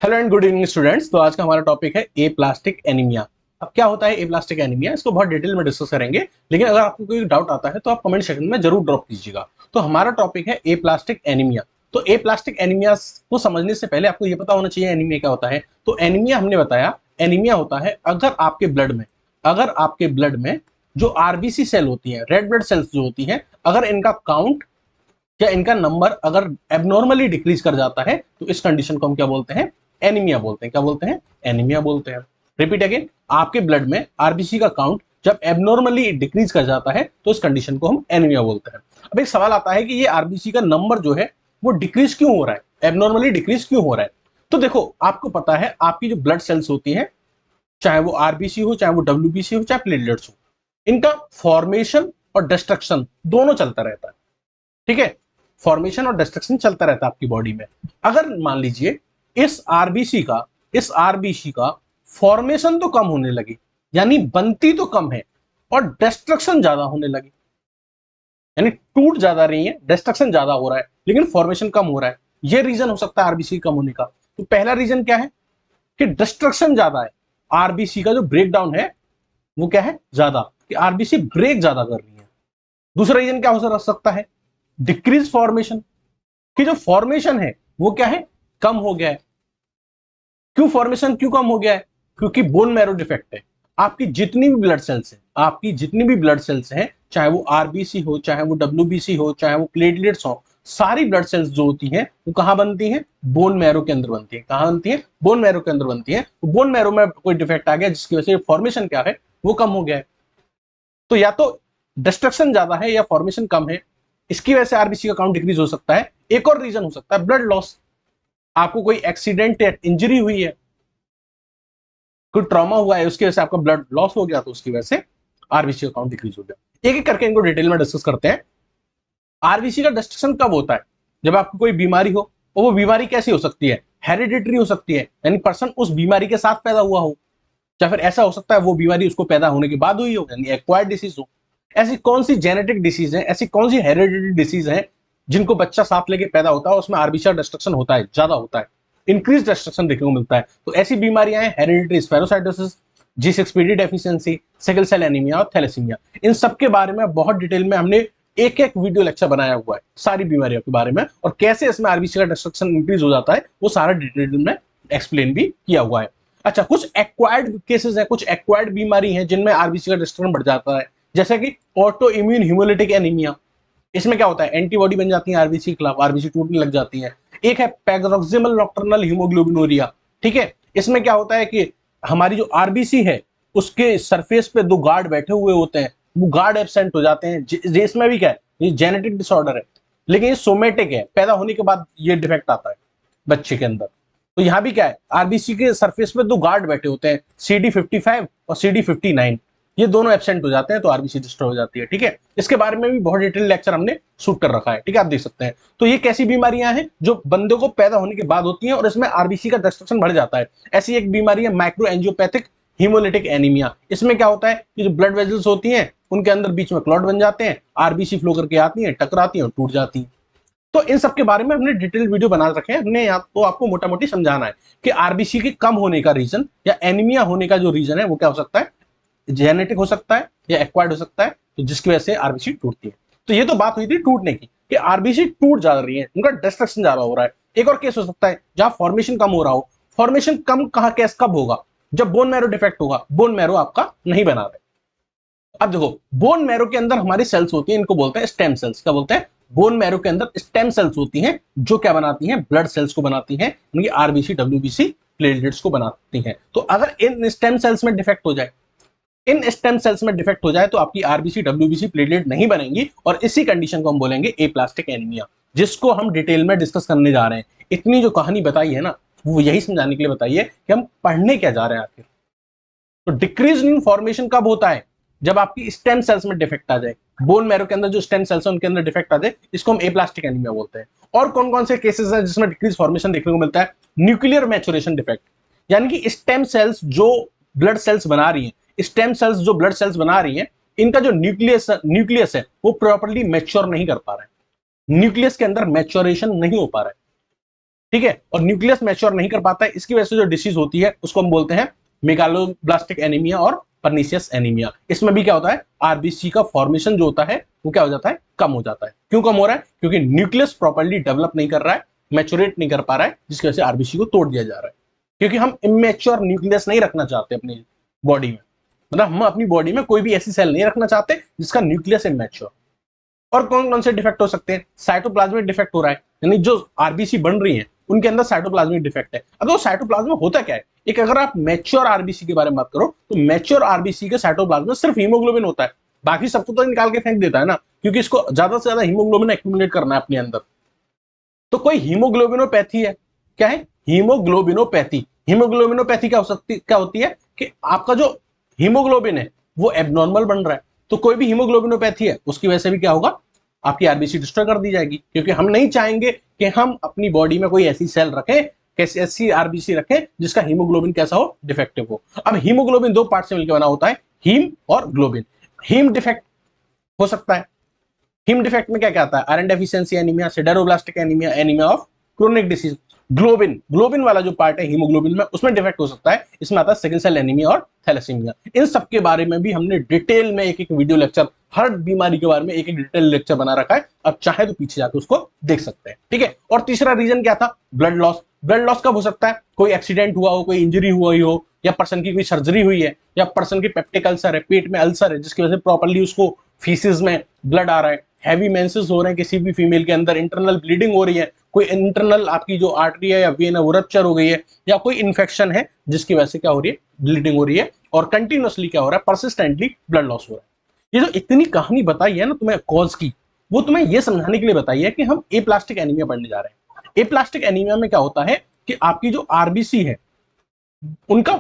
Hello and good evening students. तो आज का हमारा टॉपिक है ए प्लास्टिक एनीमिया। अब क्या होता है ए प्लास्टिक एनीमिया, इसको बहुत डिटेल में डिस्कस करेंगे, लेकिन अगर आपको कोई डाउट आता है तो आप कमेंट सेक्शन में जरूर ड्रॉप कीजिएगा। तो हमारा टॉपिक है ए प्लास्टिक एनीमिया। तो ए प्लास्टिक एनीमिया को समझने से पहले आपको ये पता होना चाहिए एनीमिया क्या होता है। तो एनीमिया हमने बताया, एनीमिया होता है अगर आपके ब्लड में जो आरबीसी सेल होती है, रेड ब्लड सेल्स जो होती है, अगर इनका काउंट या इनका नंबर अगर एबनॉर्मली डिक्रीज कर जाता है तो इस कंडीशन को हम क्या बोलते हैं? एनीमिया बोलते हैं। क्या बोलते हैं? एनीमिया बोलते हैं। रिपीट अगेन, आपके ब्लड में आरबीसी का काउंट जब एबनॉर्मली डिक्रीज कर जाता है तो इस कंडीशन को हम एनीमिया बोलते हैं। अब एक सवाल आता है कि ये आरबीसी का नंबर जो है वो डिक्रीज क्यों हो रहा है, एबनॉर्मली डिक्रीज क्यों हो रहा है? तो देखो, आपको पता है आपकी जो ब्लड सेल्स होती हैं, चाहे वो आरबीसी हो, चाहे वो डब्ल्यूबीसी हो, चाहे प्लेटलेट्स हो, इनका फॉर्मेशन और डिस्ट्रक्शन दोनों चलता रहता है। ठीक है, फॉर्मेशन और डिस्ट्रक्शन चलता रहता है आपकी बॉडी में। अगर मान लीजिए इस आरबीसी का फॉर्मेशन तो कम होने लगी, यानी बनती तो कम है, और डिस्ट्रक्शन ज्यादा होने लगी, यानी टूट ज्यादा रही है, डिस्ट्रक्शन ज्यादा हो रहा है लेकिन फॉर्मेशन कम हो रहा है। ये रीजन हो सकता है आरबीसी कम होने का। तो पहला रीजन क्या है कि डिस्ट्रक्शन ज्यादा है, आरबीसी का जो ब्रेक डाउन है वो क्या है? ज्यादा, कि आरबीसी ब्रेक ज्यादा कर रही है। दूसरा रीजन क्या हो सकता है? डिक्रीज फॉर्मेशन, कि जो फॉर्मेशन है वो क्या है? कम हो गया है। क्यों फॉर्मेशन क्यों कम हो गया है? क्योंकि बोन मैरो डिफेक्ट है। आपकी जितनी भी ब्लड सेल्स हैं चाहे वो आरबीसी हो, चाहे वो डब्ल्यूबीसी हो, चाहे वो प्लेटलेट्स हो, सारी ब्लड सेल्स जो होती हैं वो कहां बनती हैं? बोन मैरो के अंदर बनती है। कहां बनती है? बोन मैरो के अंदर बनती है। तो बोन मैरो में कोई डिफेक्ट आ गया जिसकी वजह से फॉर्मेशन क्या है वो कम हो गया है। तो या तो डिस्ट्रक्शन ज्यादा है या फॉर्मेशन कम है, इसकी वजह से आरबीसी का काउंट डिक्रीज हो सकता है। एक और रीजन हो सकता है ब्लड लॉस। आपको कोई एक्सीडेंट या इंजरी हुई है, कोई ट्रॉमा हुआ है, उसकी वजह से आपका ब्लड लॉस हो गया, तो उसकी वजह से आरबीसी का काउंट डिक्रीज हो गया। एक एक करके इनको डिटेल में डिस्कस करते हैं। आरबीसी का डिस्ट्रक्शन कब होता है? जब आपको कोई बीमारी हो, और वो बीमारी कैसी हो सकती है? हेरिडिटरी हो सकती है, यानी पर्सन उस बीमारी के साथ पैदा हुआ हो, या फिर ऐसा हो सकता है वो बीमारी उसको पैदा होने के बाद हुई हो, यानी एक्वायर्ड डिसीज हो। ऐसी कौन सी जेनेटिक डिसीज है, ऐसी कौन सी हेरिडिटरी डिसीज है जिनको बच्चा साथ लेके पैदा होता है, उसमें आरबीसी का डिस्ट्रक्शन होता है, ज्यादा होता है, इंक्रीज डिस्ट्रक्शन देखने को मिलता है? तो ऐसी बीमारियां हैं hereditary spherocytosis, G six P D deficiency, sickle cell anaemia और थैलेसीमिया। इन सब के बारे में बहुत डिटेल में हमने एक एक वीडियो लेक्चर बनाया हुआ है सारी बीमारियों के बारे में, और कैसे इसमें आरबीसी का डिस्ट्रक्शन इंक्रीज हो जाता है वो सारा डिटेल में एक्सप्लेन भी किया हुआ है। अच्छा, कुछ एक्वायर्ड केसेस है, कुछ एक्वायर्ड बीमारी है जिनमें आरबीसी का डिस्ट्रक्शन बढ़ जाता है, जैसे कि ऑटो इम्यून हीमोलिटिक एनीमिया। इसमें क्या होता है? एंटीबॉडी बन जाती है आरबीसी के खिलाफ, आरबीसी टूटने लग जाती है। एक है पैराडॉक्सिमल नॉक्टर्नल हीमोग्लोबिनूरिया। ठीक है, इसमें क्या होता है कि हमारी जो आरबीसी है उसके सरफेस पे दो गार्ड बैठे हुए होते हैं, वो गार्ड एब्सेंट हो जाते हैं। इसमें भी क्या है? ये जेनेटिक डिसऑर्डर है, लेकिन ये सोमेटिक है, पैदा होने के बाद ये डिफेक्ट आता है बच्चे के अंदर। तो यहाँ भी क्या है? आरबीसी के सरफेस पे दो गार्ड बैठे होते हैं, CD55 और CD59, ये दोनों एब्सेंट हो जाते हैं तो आरबीसी डिस्ट्रॉय हो जाती है। ठीक है, इसके बारे में भी बहुत डिटेल लेक्चर हमने शूट कर रखा है। ठीक है, आप देख सकते हैं। तो ये कैसी बीमारियां हैं जो बंदे को पैदा होने के बाद होती हैं और इसमें आरबीसी का डिस्ट्रक्शन बढ़ जाता है? ऐसी एक बीमारी है माइक्रो एंजियोपैथिक हीमोलिटिक एनीमिया। इसमें क्या होता है कि जो ब्लड वेजल्स होती हैं उनके अंदर बीच में क्लॉट बन जाते हैं, आरबीसी फ्लो करके आती है, टकराती है और टूट जाती है। तो इन सब के बारे में हमने डिटेल वीडियो बना रखे हैं। हमने यहाँ तो आपको मोटा मोटी समझाना है कि आरबीसी के कम होने का रीजन या एनीमिया होने का जो रीजन है वो क्या हो सकता है? जेनेटिक हो सकता है या एक्वायर्ड हो सकता है, तो जिसकी वजह से आरबीसी टूटती है। तो ये तो बात हुई थी टूटने की, कि आरबीसी टूट जा रही है, उनका डिस्ट्रक्शन ज्यादा हो रहा है। एक और केस हो सकता है जहां फॉर्मेशन कम हो रहा हो। फॉर्मेशन कम कहां केस कब होगा? जब बोन मैरो डिफेक्ट होगा, बोन मैरो आपका नहीं बना रहे। अब देखो, बोन मैरो के अंदर हमारी सेल्स होती हैं, इनको बोलते हैं स्टेम सेल्स। क्या बोलते हैं? बोन मैरो के अंदर स्टेम सेल्स होती हैं जो क्या बनाती हैं? ब्लड सेल्स को बनाती हैं, यानी आरबीसी डब्ल्यूबीसी प्लेटलेट्स को बनाती हैं। तो अगर इन स्टेम सेल्स में डिफेक्ट हो जाए, इन स्टेम सेल्स में डिफेक्ट हो जाए तो आपकी आरबीसी डब्ल्यूबीसी प्लेटलेट नहीं बनेंगी, और इसी कंडीशन को हम बोलेंगे ए प्लास्टिक एनीमिया, जिसको हम डिटेल में डिस्कस करने जा रहे हैं। इतनी जो कहानी बताई है ना, वो यही समझाने के लिए बताई है कि हम पढ़ने क्या जा रहे हैं आखिर। तो डिक्रीज इन फॉर्मेशन कब होता है? जब आपकी स्टेम सेल्स में डिफेक्ट आ जाए, बोन मैरो के अंदर जो स्टेम सेल्स है उनके अंदर डिफेक्ट आ जाए, इसको हम ए प्लास्टिक एनीमिया बोलते हैं। और कौन कौन से केसेस हैं जिसमें डिक्रीज फॉर्मेशन देखने को मिलता है? न्यूक्लियर मैचुरेशन डिफेक्ट, यानी कि स्टेम सेल्स जो ब्लड सेल्स बना रही हैं, स्टेम सेल्स जो ब्लड सेल्स बना रही हैं, इनका जो न्यूक्लियस है वो प्रॉपर्ली मैच्योर नहीं कर पा रहा है, न्यूक्लियस के अंदर मैच्योरेशन नहीं हो पा रहा है। ठीक है, और न्यूक्लियस मैच्योर नहीं कर पाता है, इसकी वजह से जो डिसीज होती है उसको हम बोलते हैं मेगालोब्लास्टिक एनीमिया और पर्नीशियस एनीमिया। इसमें भी क्या होता है, आरबीसी का फॉर्मेशन जो होता है वो क्या हो जाता है, कम हो जाता है। क्यों कम हो रहा है, क्योंकि न्यूक्लियस प्रॉपर्ली डेवलप नहीं कर रहा है, मैच्योरेट नहीं कर पा रहा है, जिसकी वजह से आरबीसी को तोड़ दिया जा रहा है। क्योंकि हम इमेच्योर न्यूक्लियस नहीं रखना चाहते अपनी बॉडी में, मतलब हम अपनी बॉडी में कोई भी ऐसी सेल नहीं रखना चाहते जिसका न्यूक्लियस इमेच्योर। और कौन कौन से डिफेक्ट हो सकते हैं, साइटोप्लाज्मिक डिफेक्ट हो रहा है, यानी जो आरबीसी बन रही है उनके अंदर साइटोप्लाज्मिक डिफेक्ट है। अब वो साइटोप्लाज्म होता क्या है, एक अगर आप मैच्योर आरबीसी के बारे में बात करो तो मैच्योर आरबीसी के साइटोप्लाज्म में सिर्फ हीमोग्लोबिन होता है, बाकी सबको तो निकाल के फेंक देता है ना, क्योंकि इसको ज्यादा से ज्यादा हीमोग्लोबिन एक्यूमुलेट करना है अपने अंदर। तो कोई हीमोग्लोबिनोपैथी है, क्या है, हीमोग्लोबिनोपैथी। हीमोग्लोबिनोपैथी क्या होती है कि आपका जो हीमोग्लोबिन है वो एबनॉर्मल बन रहा है, तो कोई भी हीमोग्लोबिनोपैथी है उसकी वजह से भी क्या होगा, आपकी आरबीसी डिस्ट्रॉय कर दी जाएगी। क्योंकि हम नहीं चाहेंगे कि हम अपनी बॉडी में कोई ऐसी सेल रखें, कैसी ऐसी आरबीसी रखें जिसका हीमोग्लोबिन कैसा हो, डिफेक्टिव हो। अब हीमोग्लोबिन दो पार्ट से मिलकर बना होता है, हीम और ग्लोबिन। हीम डिफेक्ट हो सकता है, हीम डिफेक्ट में क्या क्या आता है, iron deficiency anaemia, sideroblastic anaemia, anaemia of chronic disease. Globin, globin वाला जो पार्ट है हीमोग्लोबिन में, उसमें डिफेक्ट हो सकता है, इसमें आता है सिकल सेल एनीमिया और थैलेसीमिया। इन सब के बारे में भी हमने डिटेल में एक एक वीडियो लेक्चर, हर बीमारी के बारे में एक एक डिटेल लेक्चर बना रखा है, अब चाहे तो पीछे जाकर उसको देख सकते हैं। ठीक है, और तीसरा रीजन क्या था, ब्लड लॉस। ब्लड लॉस कब हो सकता है, कोई एक्सीडेंट हुआ हो, कोई इंजरी हुई हो, या पर्सन की कोई सर्जरी हुई है, या पर्सन की पेप्टिक अल्सर है, पेट में अल्सर है जिसकी वजह से प्रॉपर्ली उसको फीसिस में ब्लड आ रहा है, हैवी मेंसेस हो रहे हैं किसी भी फीमेल के अंदर, इंटरनल ब्लीडिंग हो रही है, कोई इंटरनल आपकी जो आर्टरी है या वेन है वो रप्चर हो गई है, या कोई इन्फेक्शन है जिसकी वजह से क्या हो रही है, ब्लीडिंग हो रही है, और कंटिन्यूअसली क्या हो रहा है, परसिस्टेंटली ब्लड लॉस हो रहा है। ये जो इतनी कहानी बताई है ना तुम्हें कॉज की, वो तुम्हें ये समझाने के लिए बताई है कि हम एप्लास्टिक एनीमिया पढ़ने जा रहे हैं। एप्लास्टिक एनीमिया में क्या होता है कि आपकी जो आरबीसी है उनका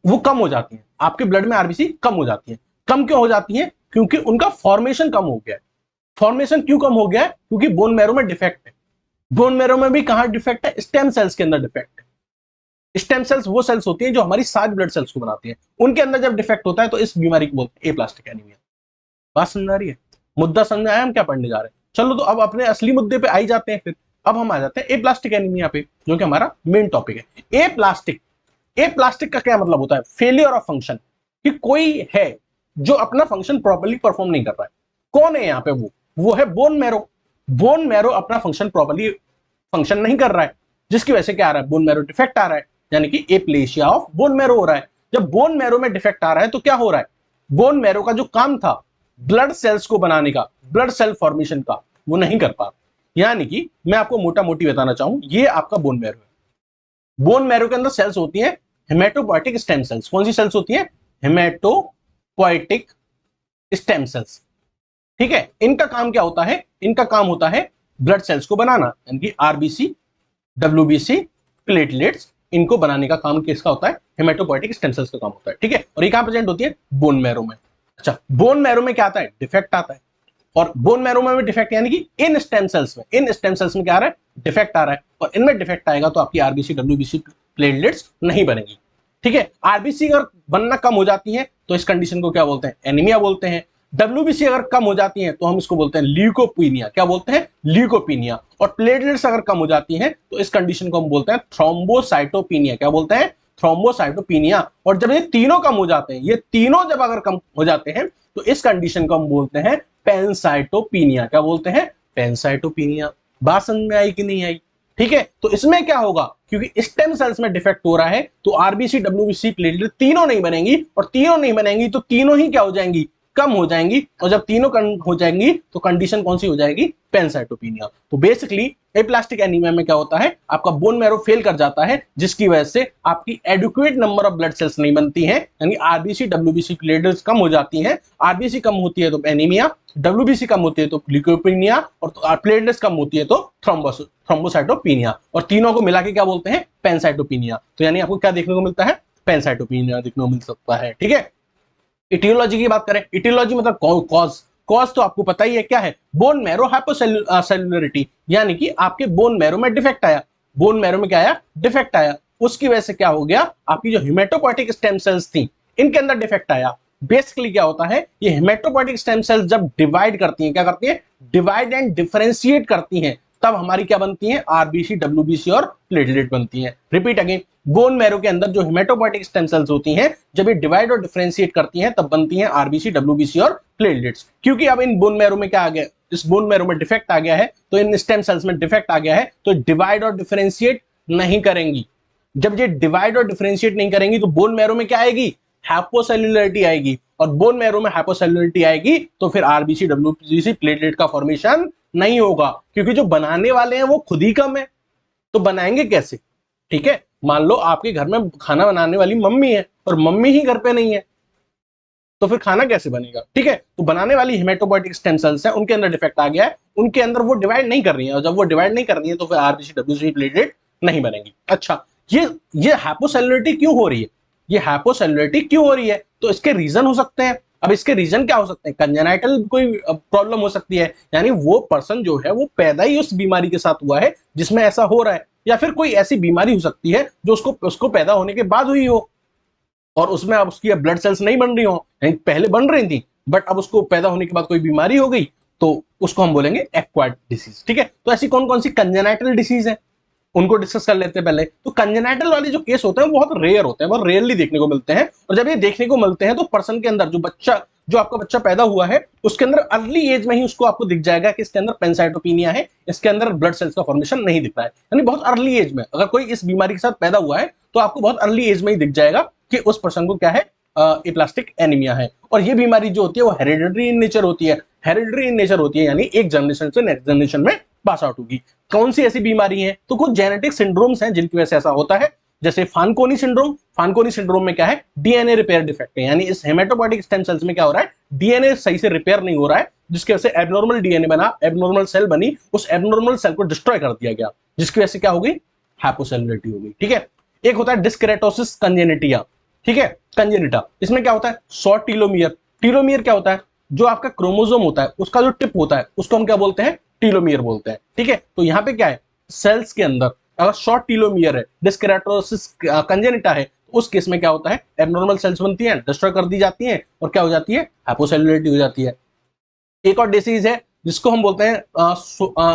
वो कम हो जाती है, आपके ब्लड में आरबीसी कम हो जाती है। कम क्यों हो जाती है, क्योंकि उनका फॉर्मेशन कम हो गया है। फॉर्मेशन क्यों कम हो गया है, क्योंकि बोन मैरो में डिफेक्ट है। बोन मैरो में भी कहां डिफेक्ट है, स्टेम सेल्स के अंदर डिफेक्ट है। स्टेम सेल्स वो सेल्स होती हैं जो हमारी सारी ब्लड सेल्स को बनाती हैं, उनके अंदर जब डिफेक्ट होता है तो इस बीमारी को बोलते हैं एप्लास्टिक एनीमिया। बात समझ आ रही है, मुद्दा समझ आया हम क्या पढ़ने जा रहे हैं। चलो तो अब अपने असली मुद्दे पे आई जाते हैं। फिर अब हम आ जाते हैं एप्लास्टिक एनीमिया पे, जो कि हमारा मेन टॉपिक है। एप्लास्टिक, एप्लास्टिक का क्या मतलब होता है, फेलियर ऑफ फंक्शन, कि कोई है जो अपना फंक्शन प्रॉपर्ली परफॉर्म नहीं कर रहा है। कौन है यहाँ पे, वो है बोन मैरो। बोन मैरो अपना फंक्शन प्रॉपर्ली फंक्शन नहीं कर रहा है, जिसकी वजह से क्या आ रहा है, बोन मैरो डिफेक्ट आ रहा है, यानी कि एप्लेशिया ऑफ बोन मैरो हो रहा है। जब बोन मैरो में डिफेक्ट आ रहा है तो क्या हो रहा है, बोन मैरो का जो काम था ब्लड सेल्स को बनाने का, ब्लड सेल फॉर्मेशन का, वो नहीं कर पा। यानी कि मैं आपको मोटा मोटी बताना चाहूं, ये आपका बोन मैरो है। बोन मैरो के अंदर सेल्स होती हैं हेमेटोपोइटिक स्टेम सेल्स। कौन सी सेल्स होती हैं, हेमेटोपोइटिक स्टेम सेल्स। ठीक है, इनका काम क्या होता है, इनका काम होता है ब्लड सेल्स को बनाना, यानी कि आरबीसी, डब्ल्यूबीसी, प्लेटलेट्स, इनको बनाने का काम किसका होता है, हेमेटोपोइटिक स्टेम सेल्स का काम होता है। ठीक है, और ये कहां प्रेजेंट होती है, बोन मैरो में। अच्छा, बोन मैरो में क्या आता है, डिफेक्ट आता है, और बोन मैरो में डिफेक्ट यानी कि इन स्टेम सेल्स में, इन स्टेम सेल्स में क्या आ रहा है, डिफेक्ट आ रहा है, और इनमें डिफेक्ट आएगा तो आपकी आरबीसी, डब्ल्यूबीसी, प्लेटलेट्स नहीं बनेगी। ठीक है, आरबीसी अगर बनना कम हो जाती है तो इस कंडीशन को क्या बोलते हैं, एनीमिया बोलते हैं। डब्ल्यूबीसी अगर कम हो जाती है तो हम इसको बोलते हैं ल्यूकोपीनिया। क्या बोलते हैं, ल्यूकोपीनिया। और प्लेटलेट्स अगर कम हो जाती हैं तो इस कंडीशन को हम बोलते हैं थ्रोम्बोसाइटोपिनिया। क्या बोलते हैं, थ्रोम्बोसाइटोपिनिया। और जब ये तीनों कम हो जाते हैं, ये तीनों जब अगर कम हो जाते हैं तो इस कंडीशन को हम बोलते हैं पेनसाइटोपिनिया। क्या बोलते हैं, पेनसाइटोपिनिया। बात समझ में आई कि नहीं आई। ठीक है, तो इसमें क्या होगा, क्योंकि स्टेम सेल्स में डिफेक्ट हो रहा है तो आरबीसी, डब्ल्यूबीसी, प्लेटलेट तीनों नहीं बनेंगी, और तीनों नहीं बनेंगी तो तीनों ही क्या हो जाएंगी, कम हो जाएंगी। और जब तीनों कम हो जाएंगी तो कंडीशन कौन सी हो जाएगी, पेनसाइटोपिनिया। तो बेसिकली एप्लास्टिक एनीमिया में क्या होता है, आपका बोन मैरो फेल कर जाता है, जिसकी वजह से आपकी adequate number of blood cells नहीं बनती हैं, यानी आरबीसी, डब्ल्यूबीसी, प्लेटलेट्स कम हो जाती हैं। आरबीसी कम होती है तो एनीमिया, डब्ल्यूबीसी कम होती है तो ल्यूकोपीनिया, और प्लेटलेट्स कम होती है तो थ्रोम्बोसाइटोपिनिया। और तीनों को मिला के क्या बोलते हैं, पेनसाइटोपिनिया। तो यानी आपको क्या देखने को मिलता है, पेनसाइटोपिनिया देखने को मिल सकता है। ठीक है, इटियोलॉजी की बात करें, इटियोलॉजी मतलब कॉज। कॉज तो आपको पता ही है क्या है, बोन मैरो हाइपोसेलुलरिटी, यानी कि आपके बोन मैरो में डिफेक्ट आया। बोन मैरो में क्या आया, डिफेक्ट आया, उसकी वजह से क्या हो गया, आपकी जो हेमेटोपोइटिक स्टेम सेल्स थी इनके अंदर डिफेक्ट आया। बेसिकली क्या होता है, ये हेमेटोपोइटिक स्टेम सेल्स जब डिवाइड करती हैं, क्या करती हैं, डिवाइड एंड डिफरेंशिएट करती हैं, तब हमारी क्या बनती है, आरबीसी, डब्ल्यूबीसी और प्लेटलेट बनती है। रिपीट अगेन, बोन मैरो के अंदर जो हेमेटोपोइटिक स्टेम सेल्स होती हैं, जब ये डिवाइड और डिफरेंशिएट करती हैं तब बनती हैं आरबीसी, डब्ल्यूबीसी और प्लेटलेट्स। क्योंकि अब इन बोन मैरो में क्या आ गया, इस बोन मैरो में डिफेक्ट आ गया है, तो इन स्टेम सेल्स में डिफेक्ट आ गया है, तो डिवाइड और डिफरेंशिएट नहीं करेंगी। जब ये डिवाइड और डिफरेंशिएट नहीं करेंगी तो बोन मैरो में क्या आएगी, हाइपोसेल्युलरिटी आएगी, और बोन मैरो में हाइपोसेल्युलरिटी आएगी तो फिर आरबीसी, डब्ल्यूबीसी, प्लेटलेट का फॉर्मेशन नहीं होगा, क्योंकि जो बनाने वाले हैं वो खुद ही कम है, तो बनाएंगे कैसे। ठीक है, मान लो आपके घर में खाना बनाने वाली मम्मी है और मम्मी ही घर पे नहीं है, तो फिर खाना कैसे बनेगा। ठीक है, तो बनाने वाली हेमेटोपोइटिक स्टेम सेल्स हैं, उनके अंदर डिफेक्ट आ गया है, उनके अंदर वो डिवाइड नहीं कर रही है, और जब वो डिवाइड नहीं कर रही है तो फिर आरबीसी, डब्ल्यूबीसी, प्लेटलेट नहीं बनेंगी। अच्छा, ये हाइपोसेल्युलरिटी क्यों हो रही है, ये हाइपोसेल्युलरिटी क्यों हो रही है, तो इसके रीजन हो सकते हैं। अब इसके रीजन क्या हो सकते हैं, कंजेनाइटल कोई प्रॉब्लम हो सकती है, यानी वो पर्सन जो है वो पैदा ही उस बीमारी के साथ हुआ है जिसमें ऐसा हो रहा है, या फिर कोई ऐसी बीमारी हो सकती है जो उसको पैदा होने के बाद हुई हो, और उसमें अब उसकी ब्लड सेल्स नहीं बन रही हो, पहले बन रही थी बट अब उसको पैदा होने के बाद कोई बीमारी हो गई, तो उसको हम बोलेंगे एक्वायर्ड डिसीज। ठीक है, तो ऐसी कौन कौन सी कंजेनाइटल डिसीज है उनको डिस्कस कर लेते हैं पहले। तो कंजेनाइटल वाले जो केस होते हैं वो बहुत रेयर होते हैं, बहुत रेयरली देखने को मिलते हैं, और जब ये देखने को मिलते हैं तो पर्सन के अंदर जो आपका बच्चा पैदा हुआ है उसके अंदर अर्ली एज में ही उसको आपको दिख जाएगा कि इसके अंदर पेनसाइटोपिनिया है, इसके अंदर ब्लड सेल्स का फॉर्मेशन नहीं दिख रहा है, यानी बहुत अर्ली एज में अगर कोई इस बीमारी के साथ पैदा हुआ है तो आपको बहुत अर्ली एज में ही दिख जाएगा कि उस पर्सन को क्या है, एप्लास्टिक एनीमिया है। और ये बीमारी जो होती है वो हेरिडिटरी इन नेचर होती है, हेरिडिटरी इन नेचर होती है, यानी एक जनरेशन से नेक्स्ट जनरेशन में पास आउट होगी। कौन सी ऐसी बीमारी है, तो कुछ जेनेटिक सिंड्रोम्स हैं जिनकी वजह से ऐसा होता है, जैसे फानकोनी सिंड्रोम। फानकोनी सिंड्रोम में क्या है, डीएनए रिपेयर डिफेक्ट है, यानी इस हेमेटोपोइटिक स्टेम सेल्स में क्या हो रहा है, डीएनए सही से रिपेयर नहीं हो रहा है, जिसकी वजह से एबनॉर्मल डीएनए बना, एबनॉर्मल सेल बनी, उस एबनॉर्मल सेल को डिस्ट्रॉय कर दिया गया, जिसकी वजह से क्या हो गई, हाइपोसेल्युलरिटी हो गई। ठीक है, एक होता है डिस्केरेटोसिस कंजेनिटिया। ठीक है, कंजेनिटा, इसमें क्या होता है, शॉर्ट टीलोमियर। टीलोमियर क्या होता है, जो आपका क्रोमोसोम होता है उसका जो टिप होता है उसको हम क्या बोलते हैं, टीलोमियर बोलते हैं। ठीक है, तो यहां पे क्या है, सेल्स के अंदर अगर शॉर्ट टीलोमियर है, डिस्केरेटोसिस कंजेनिटा है, तो उस केस में क्या होता है, एबनॉर्मल सेल्स बनती हैं, डिस्ट्रॉय कर दी जाती हैं, और क्या हो जाती है, हाइपोसेल्युलरिटी हो जाती है। एक और डिसीज है जिसको हम बोलते हैं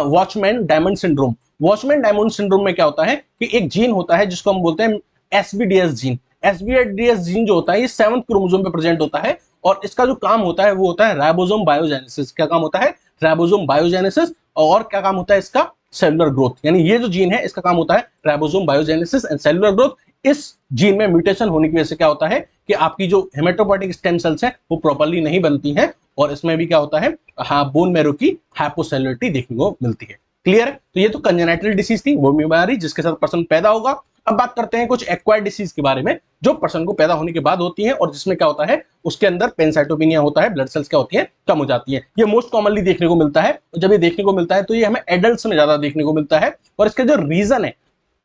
watchman diamond syndrome. Watchman diamond syndrome में क्या होता है कि एक जीन होता है जिसको हम बोलते हैं एसबीडीएस जीन। एसबीडीएस जीन जो होता है ये 7th क्रोमोसोम पे प्रेजेंट होता है, और इसका जो काम होता है वो होता है राइबोसोम बायोजेनेसिस। क्या काम होता है, राइबोसोम बायोजेनेसिस। और क्या काम होता है इसका, सेलुलर ग्रोथ, यानी ये जो जीन है इसका काम होता है ribosome biogenesis and cellular growth. इस जीन में म्यूटेशन होने की वजह से क्या होता है कि आपकी जो हेमेटोपोइटिक स्टेम सेल्स हैं वो प्रॉपर्ली नहीं बनती हैं, और इसमें भी क्या होता है, हाँ, बोन मैरो की हाइपोसेल्युलरिटी देखने को मिलती है। क्लियर है, तो ये तो कंजेनाइटल डिसीज थी, वो बीमारी जिसके साथ पर्सन पैदा होगा। अब बात करते हैं कुछ एक्वायर्ड डिसीज के बारे में जो पर्सन को पैदा होने के बाद होती है, और जिसमें क्या होता है, उसके अंदर पेनसाइटोपिनिया होता है, ब्लड सेल्स क्या होती है, कम हो जाती है। ये मोस्ट कॉमनली देखने को मिलता है, जब ये देखने को मिलता है तो ये हमें एडल्ट्स में ज्यादा देखने को मिलता है, और इसका जो रीजन है,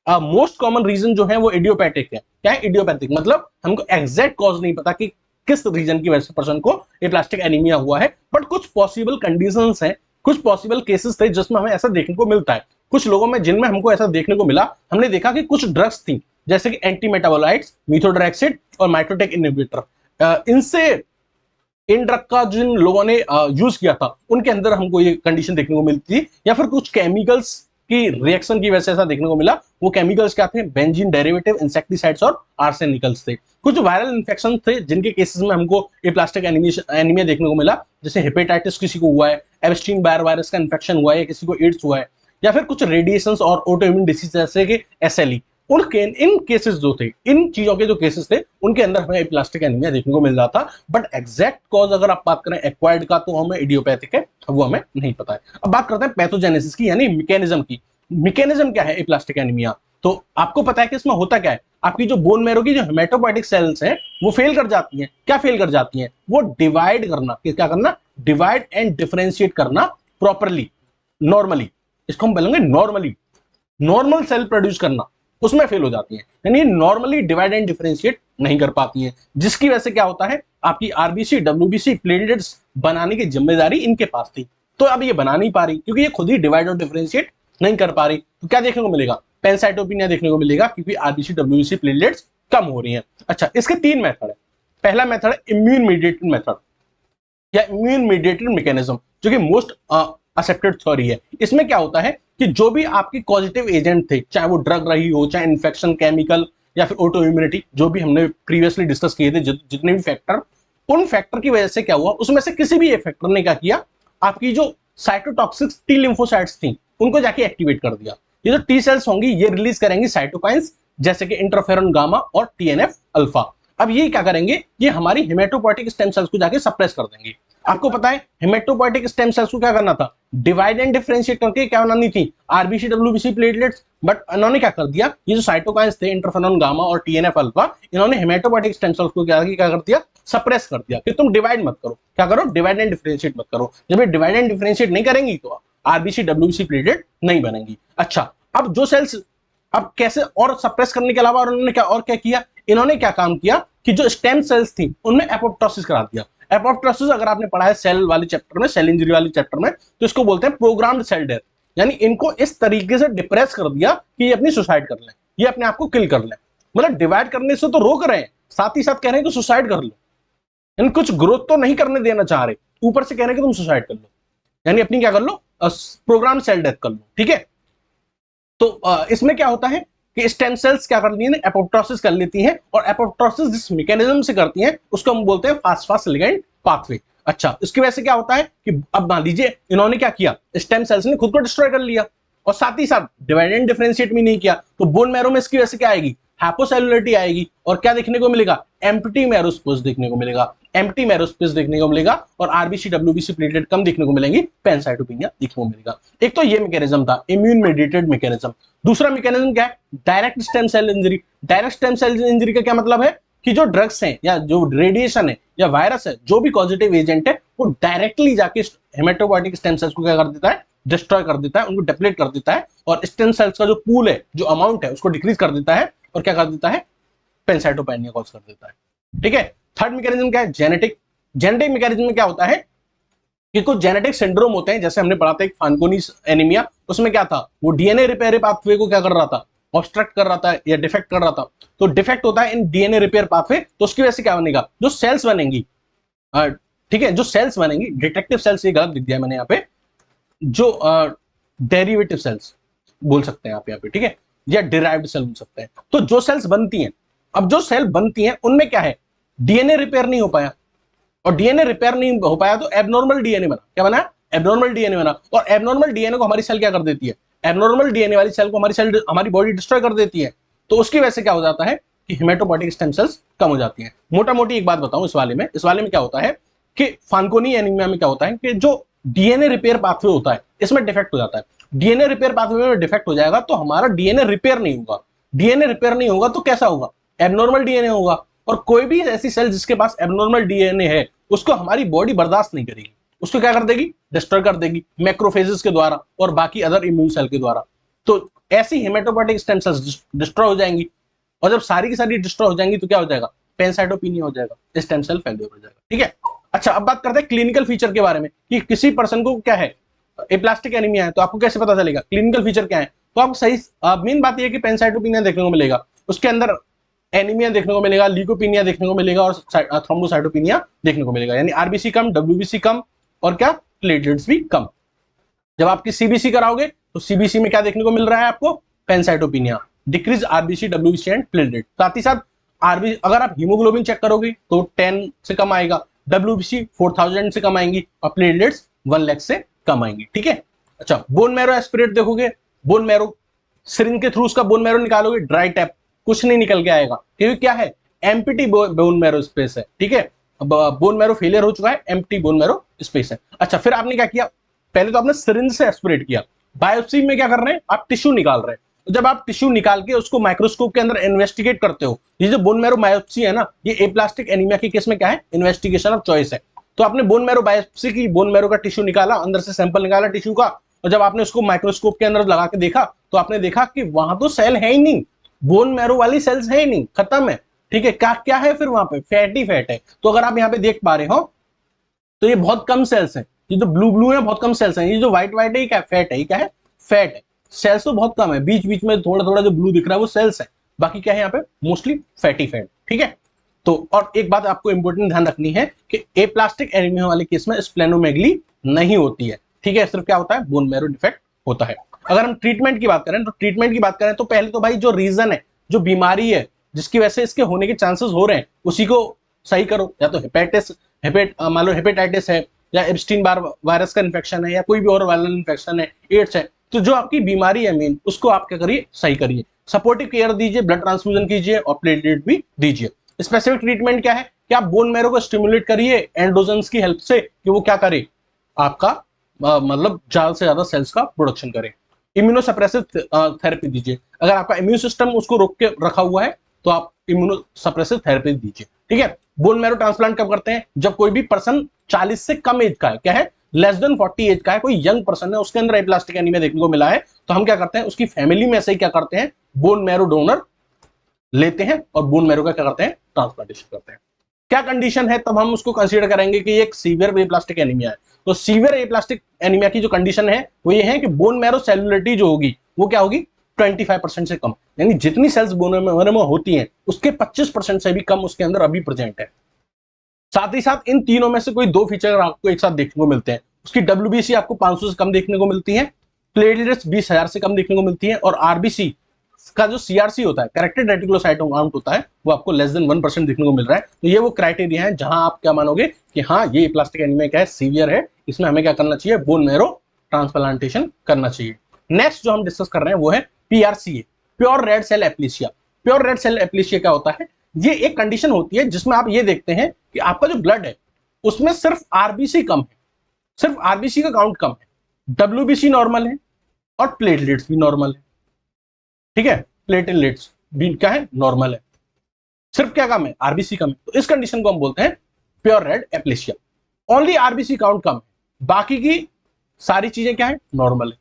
मोस्ट कॉमन रीजन जो है वो इडियोपैथिक है। क्या है इडियोपैथिक, मतलब हमको एग्जैक्ट कॉज नहीं पता कि किस रीजन की वजह से पर्सन को एप्लास्टिक एनीमिया हुआ है, बट कुछ पॉसिबल कंडीशंस हैं, कुछ पॉसिबल केसेस थे जिसमें हमें ऐसा देखने को मिलता है। कुछ लोगों में जिनमें हमको ऐसा देखने को मिला, हमने देखा कि कुछ ड्रग्स थी जैसे कि एंटी मेटाबोलाइट्स, मीथोट्रेक्सिड और माइटोटेक इनहिबिटर, इनसे इन ड्रग का जिन लोगों ने यूज किया था उनके अंदर हमको ये कंडीशन देखने को मिलती थी, या फिर कुछ केमिकल्स की रिएक्शन की वजह से ऐसा देखने को मिला। वो केमिकल्स क्या थे, बेंजीन डेरिवेटिव, इंसेक्टिसाइड्स और आर्सेनिकल्स थे। कुछ वायरल इन्फेक्शन थे जिनके केसेस में हमको एप्लास्टिक एनीमिया देखने को मिला, जैसे हेपेटाइटिस किसी को हुआ है, एब्स्टीन बायर वायरस का इन्फेक्शन हुआ है, या किसी को एड्स हुआ है, या फिर कुछ रेडिएशन और ऑटोइम्यून डिसीज जैसे कि एसएलई। इन केसेस जो थे, इन चीजों के जो केसेस थे उनके अंदर हमें एप्लास्टिक एनीमिया देखने को मिल रहा था, बट एग्जैक्ट कॉज अगर आप बात करें एक्वायर्ड का तो हमें इडियोपैथिक है, वो हमें नहीं पता है। अब बात करते हैं पैथोजेनेसिस की, यानी मैकेनिज्म की। मैकेनिज्म क्या है एप्लास्टिक एनीमिया, तो आपको पता है कि इसमें होता क्या है, आपकी जो बोन मैरो की जो हेमेटोपोइटिक सेल्स हैं वो फेल कर जाती हैं। क्या फेल कर जाती हैं, वो डिवाइड करना, क्या करना, डिवाइड एंड डिफरेंशिएट करना प्रॉपरली, नॉर्मली, इसको हम बोलेंगे नॉर्मली, नॉर्मल सेल प्रोड्यूस करना, उसमें फेल हो जाती है, यानी नॉर्मली डिवाइड एंड डिफरेंशिएट नहीं कर पाती हैं, जिसकी वजह से क्या होता है, आपकी आरबीसी, डब्ल्यूबीसी, प्लेटलेट्स बनाने की जिम्मेदारी इनके पास थी, तो अब ये बना नहीं पा रही क्योंकि ये खुद ही डिवाइड और डिफरेंशिएट नहीं कर पा रही। तो क्या देखने को मिलेगा, पेनसाइटोपिनिया देखने को मिलेगा, क्योंकि आरबीसी, डब्ल्यूबीसी, प्लेटलेट्स कम हो रही हैं। अच्छा, इसके 3 मेथड है। पहला मेथड है इम्यून मीडिएटेड मेथड या इम्यून मीडिएटेड मैकेनिज्म, जो कि मोस्ट एक्सेप्टेड थ्योरी है। इसमें क्या होता है कि जो भी आपकी पॉजिटिव एजेंट थे, चाहे वो ड्रग रही हो, चाहे इन्फेक्शन, केमिकल या फिर ऑटो इम्यूनिटी, जो भी हमने प्रीवियसली डिस्कस किए थे, जितने भी फैक्टर, उन फैक्टर की वजह से क्या हुआ, उसमें से किसी भी एक फैक्टर ने क्या किया, आपकी जो साइटोटॉक्सिक टी लिम्फोसाइट्स थी उनको जाके एक्टिवेट कर दिया। ये जो टी सेल्स होंगी ये रिलीज करेंगी साइटोकाइंस, जैसे कि इंटरफेरॉन गामा और टीएनएफ अल्फा। अब ये क्या करेंगे, ये हमारी हेमेटोपोइटिक स्टेम सेल्स को जाके सप्रेस कर देंगे। आपको पता है हेमेटोपोइटिक स्टेम सेल्स को क्या करना था, डिवाइड एंड डिफरेंशिएट करके क्या बनानी थी, आरबीसी डब्ल्यूबीसी प्लेटलेट्स। बट इन्होंने क्या कर दिया, ये जो साइटोकाइंस थे इंटरफेरॉन गामा और टीएनएफ अल्फा, इन्होंने हेमेटोपोइटिक स्टेम सेल्स को क्या कर दिया, सप्रेस कर दिया कि तुम डिवाइड मत करो, क्या करो, डिवाइड एंड डिफरेंशिएट मत करो। जब ये डिवाइड एंड डिफरेंशिएट नहीं करेंगी तो आरबीसी डब्ल्यूबीसी प्लेटलेट नहीं बनेंगी। अच्छा, अब जो सेल्स, अब कैसे और सप्रेस करने के अलावा उन्होंने क्या किया, इन्होंने क्या काम किया कि जो स्टेम सेल्स थी उनमें एपोप्टोसिस करा दिया। एपोप्टोसिस अगर आपने पढ़ा है सेल वाले चैप्टर में, सेल इंजरी वाले चैप्टर में, तो इसको बोलते हैं प्रोग्राम्ड सेल डेथ। यानी इनको इस तरीके से डिप्रेस कर दिया कि ये अपनी सुसाइड कर लें, ये अपने आप को किल कर लें। मतलब डिवाइड करने से तो रोक रहे हैं, साथ ही साथ कह रहे हैं कि सुसाइड कर लो। यानी कुछ ग्रोथ तो नहीं करने देना चाह रहे, ऊपर से कह रहे हैं कि तुम सुसाइड कर लो, यानी अपनी क्या कर लो, प्रोग्राम सेल डेथ कर लो। ठीक है, तो इसमें क्या होता है कि स्टेम सेल्स क्या करती हैं, एपोप्टोसिस कर लेती हैं, और एपोप्टोसिस जिस मैकेनिज्म से करती हैं उसको हम बोलते हैं फास्फोलिगेंड पाथवे। अच्छा, इसकी वजह से क्या होता है कि अब मान लीजिए इन्होंने क्या किया, स्टेम सेल्स ने खुद को डिस्ट्रॉय कर लिया और साथ ही साथ डिवाइड एंड डिफरेंशिएट भी नहीं किया, तो बोन मैरो में इसकी वजह से क्या आएगी, हाइपोसेलुलरिटी आएगी, और क्या देखने को मिलेगा, एम्प्टी मैरो स्पेस देखने को मिलेगा, एम्प्टी मैरो स्पेस देखने को मिलेगा, और आरबीसी डब्ल्यूबीसी प्लेटलेट कम देखने को मिलेंगी, पैनसाइटोपिनिया देखने को मिलेगा। एक तो ये मैकेनिज्म था, इम्यून मेडिएटेड मैकेनिज्म। दूसरा मैकेनिज्म क्या है, direct stem cell injury. Direct stem cell injury का क्या मतलब है कि जो ड्रग्स हैं या जो रेडिएशन है या वायरस है, जो भी पॉजिटिव एजेंट है, वो डायरेक्टली जाके हेमेटोपोइटिक स्टेम सेल्स को क्या कर देता है, डिस्ट्रॉय कर देता है, उनको डिप्लीट कर देता है, और स्टेम सेल्स का जो पूल है, जो अमाउंट है, उसको डिक्रीज कर देता है, और क्या कर देता है, पैनसाइटोपेनिया कॉज कर देता है। ठीक है, थर्ड मैकेनिज्म क्या है, जेनेटिक। जेनेटिक मैकेनिज्म में क्या होता है कि कुछ जेनेटिक सिंड्रोम होते हैं, जैसे हमने पढ़ा था एक फानकोनी एनीमिया, उसमें क्या था, वो डीएनए रिपेयर पाथवे को क्या कर रहा था, ऑब्स्ट्रक्ट कर रहा था या डिफेक्ट कर रहा था। तो डिफेक्ट होता है इन डीएनए रिपेयर पाथवे, तो उसकी वजह से क्या बनेगा, जो सेल्स बनेंगी, ठीक है, जो सेल्स बनेंगी, डिटेक्टिव सेल्स, ये गलत लिख दिया मैंने यहाँ पे, जो डेरिवेटिव सेल्स बोल सकते हैं आप यहाँ पे, ठीक है, या डिराइव्ड सेल बोल सकते हैं। तो जो सेल्स बनती हैं, अब जो सेल बनती हैं उनमें क्या है, डीएनए रिपेयर नहीं हो पाया, और डीएनए रिपेयर नहीं हो पाया तो एबनॉर्मल डीएनए बना। क्या बना, एबनॉर्मल डीएनए बना, और एबनॉर्मल डीएनए को हमारी सेल क्या कर देती है, एबनॉर्मल डीएनए वाली सेल को हमारी बॉडी डिस्ट्रॉय कर देती है। तो उसकी वजह से क्या हो जाता है कि हेमेटोपोइटिक स्टेम सेल्स कम हो जाती हैं। मोटा मोटी एक बात बताऊं इस वाले में क्या होता है कि फानकोनी एनीमिया में क्या होता है कि जो डीएनए रिपेयर पाथवे होता है, इसमें डिफेक्ट हो जाता है। डीएनए रिपेयर पाथवे में डिफेक्ट हो जाएगा तो हमारा डीएनए रिपेयर नहीं होगा। डीएनए रिपेयर नहीं होगा तो कैसा होगा, एबनॉर्मल डीएनए होगा, और कोई भी ऐसी सेल जिसके पास एबनॉर्मल डीएनए है उसको हमारी बॉडी बर्दाश्त नहीं करेगी, उसको क्या कर देगी, डिस्ट्रॉय कर देगी, मैक्रोफेजेस के द्वारा और बाकी अदर इम्यून सेल के द्वारा। तो ऐसी हेमेटोपोइटिक स्टेम सेल्स डिस्ट्रॉय हो जाएंगी, और जब सारी की सारी डिस्ट्रॉय हो जाएंगी तो क्या हो जाएगा, पैनसाइटोपिनिया हो जाएगा, स्टेम सेल फेल्योर हो जाएगा। ठीक है, अच्छा अब बात करते हैं क्लिनिकल फीचर के बारे में कि किसी पर्सन को क्या है, एप्लास्टिक एनीमिया है, तो आपको कैसे पता चलेगा, क्लिनिकल फीचर क्या है। तो आपको सही मेन बात यह है कि पैनसाइटोपिनिया देखने को मिलेगा, उसके अंदर एनीमिया देखने को मिलेगा, ल्यूकोपिनिया देखने को मिलेगा, और थ्रोम्बोसाइटोपिनिया देखने को मिलेगा। यानी आरबीसी कम, डब्ल्यूबीसी कम, और क्या, प्लेटलेट्स भी कम। जब आपकी सीबीसी कराओगे तो सीबीसी में क्या देखने को मिल रहा है आपको, pancytopenia, decrease RBC WBC and platelet. साथ ही साथ आरबीसी, अगर आप हीमोग्लोबिन चेक करोगे तो 10 से कम आएगा, डब्ल्यूबीसी 4000 से कम आएंगी, और प्लेटलेट्स 1 लाख से कम आएंगी। ठीक है, अच्छा बोन मैरो एस्पिरेट देखोगे, बोन मैरो सिरिंज के थ्रू उसका बोन मैरो निकालोगे, ड्राई टैप, कुछ नहीं निकल के आएगा, क्योंकि क्या है, एम्प्टी बोन मैरो स्पेस है। ठीक है, बोन मैरो फेलियर हो चुका है, एम्प्टी बोन मैरो स्पेस है। अच्छा, फिर आपने क्या किया, पहले तो आपने सिरिंज से एस्पिरेट किया, बायोप्सी में क्या कर रहे हैं, आप टिश्यू निकाल रहे हैं। जब आप टिश्यू निकाल के उसको माइक्रोस्कोप के अंदर इन्वेस्टिगेट करते हो, ये जो बोन मैरो बायोप्सी है ना, ये एप्लास्टिक एनीमिया के केस में क्या है, इन्वेस्टिगेशन ऑफ चॉइस है। तो आपने बोन मैरो बायोप्सी की, बोन मैरो का टिश्यू निकाला, अंदर से सैंपल निकाला टिश्यू का, और जब आपने उसको माइक्रोस्कोप के अंदर लगा के देखा तो आपने देखा कि वहां तो सेल है ही नहीं, बोन मैरो वाली सेल्स है ही नहीं, खत्म है। ठीक है, क्या क्या है फिर वहां पे, फैट ही फैट है। तो अगर आप यहाँ पे देख पा रहे हो तो ये बहुत कम सेल्स हैं, ये जो ब्लू ब्लू है बहुत कम सेल्स हैं, ये जो व्हाइट व्हाइट है क्या फैट है, क्या है, फैट है। सेल्स तो बहुत कम है, बीच बीच में थोड़ा थोड़ा जो ब्लू दिख रहा है वो सेल्स है, बाकी क्या है यहाँ पे, मोस्टली फैटी फैट। ठीक है, तो और एक बात आपको इंपॉर्टेंट ध्यान रखनी है कि एप्लास्टिक एनीमिया वाले केस में स्प्लेनोमेगली नहीं होती है। ठीक ठीक है, सिर्फ क्या होता है, बोन मैरो डिफेक्ट होता है। अगर हम ट्रीटमेंट की बात करें तो पहले तो भाई जो रीजन है, जो बीमारी है जिसकी वजह से इसके होने के चांसेस हो रहे हैं, उसी को सही करो। या तो मान लो हेपेटाइटिस है, या एब्स्टीन बार वायरस का इन्फेक्शन है, या कोई भी और वायरल इन्फेक्शन है, एड्स है, तो जो आपकी बीमारी है मेन, उसको आप क्या करिए, सही करिए। सपोर्टिव केयर दीजिए, ब्लड ट्रांसफ्यूजन कीजिए और प्लेटलेट भी दीजिए। स्पेसिफिक ट्रीटमेंट क्या है कि आप बोन मैरो को स्टिमुलेट करिए एंड्रोजन्स की हेल्प से, कि वो क्या करे, आपका मतलब ज्यादा से ज्यादा सेल्स का प्रोडक्शन करे। इम्यूनोसप्रेसिव थेरेपी दीजिए, अगर आपका इम्यून सिस्टम उसको रोक के रखा हुआ है तो आप इम्यूनोसप्रेसिव थेरेपी दीजिए। ठीक है, बोन मैरो ट्रांसप्लांट कब करते हैं, जब कोई भी पर्सन 40 से कम एज का है, क्या है, लेस देन 40 एज का है, कोई यंग पर्सन है, उसके अंदर एप्लास्टिक एनीमिया देखने को मिला है, तो हम क्या करते हैं, उसकी फैमिली में से ही क्या करते हैं, बोन मैरो डोनर लेते हैं और बोन मैरो का क्या करते हैं, ट्रांसप्लांटेशन करते हैं। क्या कंडीशन है, तब हम उसको कंसीडर करेंगे कि एक सीवियर एप्लास्टिक एनीमिया है। तो सीवियर एप्लास्टिक एनीमिया की जो कंडीशन है वो ये है कि बोन मैरो सेलुलरिटी जो होगी वो क्या होगी, 25% से कम, यानी जितनी सेल्स बोन मैरो में होती हैं उसके 25% से भी कम उसके अंदर अभी प्रेजेंट है। साथ ही साथ इन तीनों में से कोई दो फीचर आपको एक साथ देखने को मिलते हैं। उसकी WBC आपको 500 से कम देखने को मिलती है, प्लेटलेट्स 20,000 से कम देखने को मिलती है, और RBC का जो CRC होता है, करेक्टेड रेटिकुलोसाइट काउंट होता है, वो आपको लेस देन 1% देखने को मिल रहा है। तो ये वो क्राइटेरिया है जहां आप क्या मानोगे कि हाँ ये प्लास्टिक एनीमिया क्या है, सीवियर है, इसमें हमें क्या करना चाहिए, बोन मैरो ट्रांसप्लांटेशन करना चाहिए। नेक्स्ट जो हम डिस्कस कर रहे हैं वो है PRCA, pure red cell aplasia. Pure red cell aplasia क्या होता है, ये एक कंडीशन होती है जिसमें आप ये देखते हैं कि आपका जो ब्लड है उसमें सिर्फ RBC कम है, सिर्फ RBC का काउंट कम है, WBC नॉर्मल है और प्लेटलेट्स भी नॉर्मल है। ठीक है, प्लेटलेट्स भी क्या है, नॉर्मल है, सिर्फ क्या कम है, RBC कम है। तो इस कंडीशन को हम बोलते हैं pure red aplasia. Only RBC count कम है, बाकी की सारी चीजें क्या है, नॉर्मल है।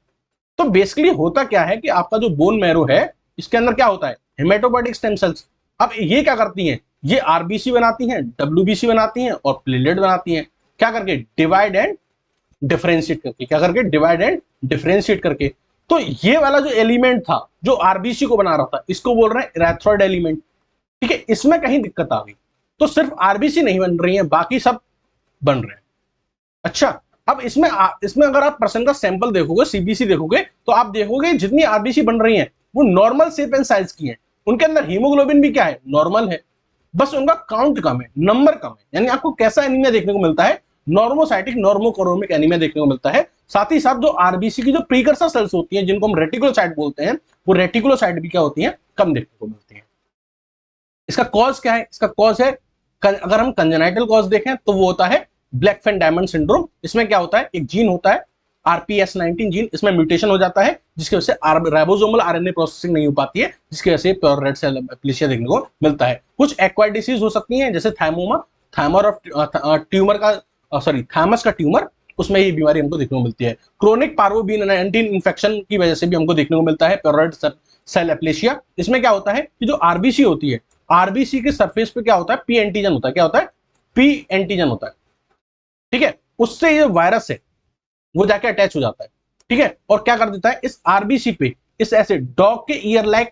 तो बेसिकली होता क्या है कि आपका जो बोन मैरो है इसके अंदर क्या होता है, हेमेटोपोएटिक स्टेम सेल्स। अब ये क्या करती हैं, ये RBC बनाती हैं, WBC बनाती हैं और प्लेटलेट बनाती हैं, क्या करके, डिवाइड एंड डिफरेंशिएट करके, क्या करके, डिवाइड एंड डिफरेंशिएट करके। तो ये वाला जो एलिमेंट था जो RBC को बना रहा था, इसको बोल रहे हैं इरेथ्रोइड एलिमेंट। ठीक है, इसमें कहीं दिक्कत आ गई, तो सिर्फ RBC नहीं बन रही है, बाकी सब बन रहे हैं। अच्छा, अब इसमें अगर आप पर्सन का सैंपल देखोगे, CBC देखोगे, तो आप देखोगे जितनी RBC बन रही हैं वो नॉर्मल शेप एंड साइज की हैं, उनके अंदर हीमोग्लोबिन भी क्या है, नॉर्मल है, बस उनका काउंट कम है, नंबर कम है। यानी आपको कैसा एनीमिया देखने को मिलता है, नॉर्मोसाइटिक नॉर्मोकोरोमिक एनीमिया देखने को मिलता है। साथ ही साथ जो RBC की जो प्रीकर्सर सेल्स होती हैं जिनको हम रेटिकुलोसाइट बोलते हैं, वो रेटिकुलोसाइट भी क्या होती हैं, कम देखने को मिलती हैं। इसका कॉज क्या है, इसका कॉज है, अगर हम कंजेनाइटल कॉज देखें तो वो होता है ब्लैक फैन डायमंड सिंड्रोम। इसमें क्या होता है, एक जीन होता है RPS19 जीन, इसमें म्यूटेशन हो जाता है जिसकी वजह से राइबोसोमल RNA प्रोसेसिंग नहीं हो पाती है, जिसकी वजह से प्योर रेड सेल एप्लीसिया देखने को मिलता है। कुछ एक्वायर्ड डिसीज हो सकती हैं जैसे थाइमोमा, थाइमस का ट्यूमर, उसमें ये बीमारी हमको देखने को मिलती है। क्रोनिक पार्वोबिन-19 इन्फेक्शन की वजह से भी हमको देखने को मिलता है प्योर रेड सेल एप्लीसिया। इसमें क्या होता है कि जो RBC होती है, RBC के सरफेस पे क्या होता है, P एंटीजन होता है, क्या होता है, P एंटीजन होता है। ठीक है, उससे ये वायरस है वो जाके अटैच हो जाता है। ठीक है, और क्या कर देता है, इस RBC पे इस ऐसे डॉग के ईयर लाइक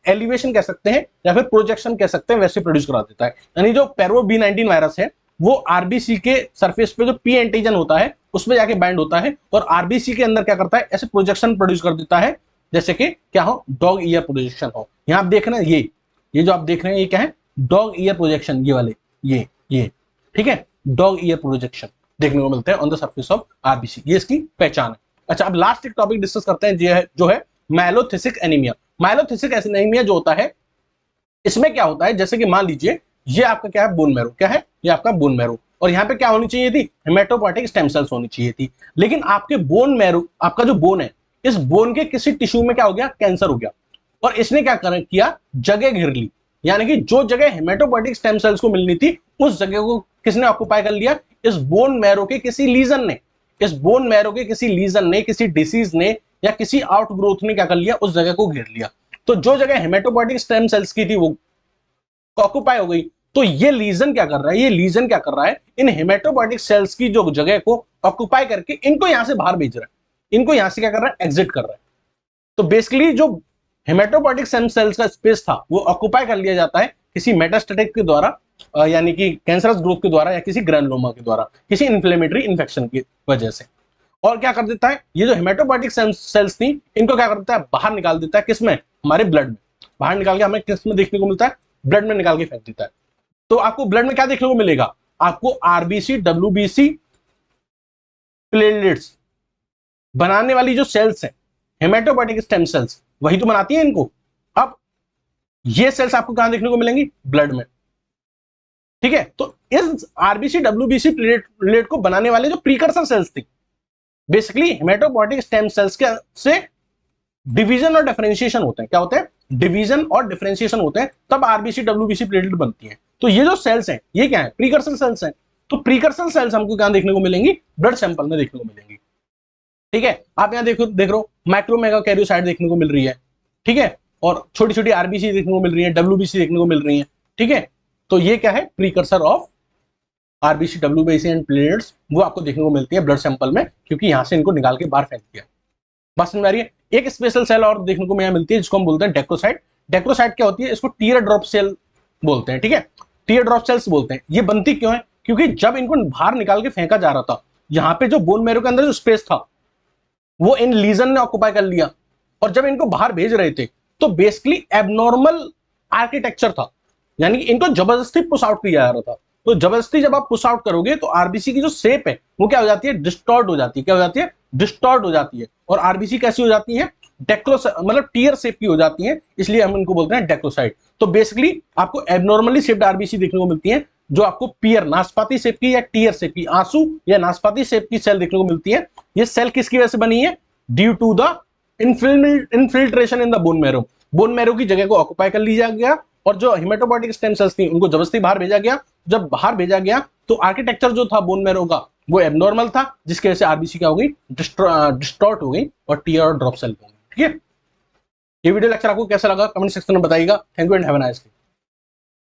एलिवेशन कह सकते हैं या फिर प्रोजेक्शन कह सकते हैं, वैसे प्रोड्यूस करा देता है। यानी जो पार्वोबिन-19 वायरस है वो RBC के सरफेस पे जो P एंटीजन होता है उसमें जाके बाइंड होता है और RBC के अंदर क्या करता है, ऐसे प्रोजेक्शन प्रोड्यूस कर देता है जैसे कि क्या हो, डॉग ईयर प्रोजेक्शन हो। यहां आप देख रहे हैं ये जो आप देख रहे हैं ये क्या है, डॉग ईयर प्रोजेक्शन, ये वाले ये ठीक है, डॉग ईयर प्रोजेक्शन देखने को मिलते हैं on the surface of RBC, ये इसकी पहचान है। अच्छा, अब लास्ट एक टॉपिक डिस्कस करते हैं जो है माइलोथिसिक एनीमिया। माइलोथिसिक एनीमिया जो होता है, इसमें क्या होता है, जैसे कि मान लीजिए ये आपका क्या है, बोन मैरो, क्या है, ये आपका बोन मैरो, और यहाँ पे क्या होनी चाहिए थी, हेमेटोपोएटिक स्टेम सेल्स होनी चाहिए थी। लेकिन आपके बोन मैरो, आपका जो बोन है, इस बोन के किसी टिश्यू में क्या हो गया, कैंसर हो गया, और इसने क्या किया, जगह घेर ली। यानी कि जो जगह हेमेटोपोएटिक स्टेम सेल्स को मिलनी थी उस जगह को किसने ऑक्युपाई कर लिया, इस बोन मैरो के किसी लीजन ने, इस बोन मैरो के किसी लीजन ने, किसी डिसीज ने या किसी आउटग्रोथ ने क्या कर लिया, उस जगह को घेर लिया। तो जो जगह हेमेटोपोएटिक स्टेम सेल्स की थी वो ऑक्युपाई हो गई। तो ये लीजन क्या कर रहा है, ये लीजन क्या कर रहा है, इन हेमेटोपोएटिक सेल्स की जो जगह को ऑक्युपाई करके इनको यहां से बाहर भेज रहा है, इनको यहां से क्या कर रहा है, एग्जिट कर रहा है। तो बेसिकली जो हेमेटोपोएटिक स्टेम सेल्स का स्पेस था वो ऑक्युपाई कर लिया जाता है किसी मेटास्टेटिक के द्वारा, यानी कि कैंसरस ग्रोथ के द्वारा या किसी ग्रैनुलोमा के द्वारा, किसी इन्फ्लेमेटरी इन्फेक्शन की वजह से। और क्या कर देता है, ये जो हेमेटोपोइटिक सेल्स थी इनको क्या कर देता है, बाहर निकाल देता है, किसमें, हमारे ब्लड में, बाहर निकाल के हमें किस में देखने को मिलता है, ब्लड में निकाल के फेंक देता है। तो आपको ब्लड में क्या देखने को मिलेगा, आपको आरबीसी, डब्ल्यूबीसी, प्लेटलेट्स बनाने वाली जो सेल्स है, हेमेटोपोइटिक स्टेम सेल्स, वही तो बनाती है इनको। अब ये सेल्स आपको कहां देखने को मिलेंगी, ब्लड में, ठीक है। तो इस आरबीसी, डब्ल्यूबीसी, प्लेटलेट को बनाने वाले जो प्रीकर्सर सेल्स थी, बेसिकली हेमेटोपोइटिक स्टेम सेल्स के से डिवीजन और डिफरेंशिएशन होते हैं। क्या होते हैं, डिवीजन और डिफरेंशिएशन होते हैं, तब आरबीसी, डब्ल्यूबीसी, प्लेटलेट बनती है। तो ये जो सेल्स हैं ये क्या है, प्रीकर्सर सेल्स हैं। तो प्रीकर्सर सेल्स हमको कहां देखने को मिलेंगी, ब्लड सैंपल में देखने को मिलेंगी, ठीक है। आप यहां देखो, देख रहे हो मैक्रोमेगाकैरियोसाइट देखने को मिल रही है, ठीक है, और छोटी छोटी आरबीसी देखने को मिल रही है, डब्ल्यूबीसी देखने को मिल रही है, ठीक है। तो ये क्या है, precursor of RBC, WBC and platelets, वो आपको देखने को मिलती है ब्लड सैंपल में, क्योंकि यहां से इनको निकाल के बाहर फेंक दिया। बस समझ आ रही है। एक स्पेशल सेल और देखने को मिलती है जिसको हम बोलते हैं डेक्रोसाइट। डेक्रोसाइट क्या होती है, इसको टीयर ड्रॉप सेल बोलते हैं, ठीक है, टीयर ड्रॉप सेल्स बोलते हैं। ये बनती क्यों है, क्योंकि जब इनको बाहर निकाल के फेंका जा रहा था, यहाँ पे जो बोन मैरो के अंदर जो स्पेस था वो इन लीजन ने ऑक्युपाई कर लिया, और जब इनको बाहर भेज रहे थे तो बेसिकली एबनॉर्मल आर्किटेक्चर था, यानी कि इनको जबरदस्ती पुश आउट किया जा रहा था। तो जबरदस्ती जब आप पुश आउट करोगे तो आरबीसी की जो शेप है वो क्या हो जाती है, डिस्टॉर्ट हो जाती है। क्या हो जाती है, डिस्टॉर्ट हो जाती है। और आरबीसी कैसी हो जाती है, मतलब टीयर शेप की हो जाती है, इसलिए हम इनको बोलते हैं डेक्रोसाइट। तो बेसिकली आपको एबनॉर्मली शेप्ड आरबीसी देखने को मिलती है, जो आपको पियर, नाशपाती शेप की या टीयर शेप की, आंसू या नाशपाती शेप की सेल देखने को मिलती है। ये सेल किसकी वजह से बनी है, due to the infiltration in the bone marrow. Bone marrow की जगह को ऑक्युपाई कर लिया गया, और जो हेमेटोपोइटिक स्टेम सेल्स थी उनको जबरदस्ती बाहर भेजा गया। जब बाहर भेजा गया तो आर्किटेक्चर जो था बोन मैरो का वो एबनॉर्मल था, जिसकी वजह से आरबीसी क्या हो गई, डिस्टॉर्ट हो गई और टीयर और ड्रॉप सेल हो गई, ठीक है। ये वीडियो लेक्चर आपको कैसा लगा कमेंट सेक्शन में बताइएगा। Thank you and have a nice day.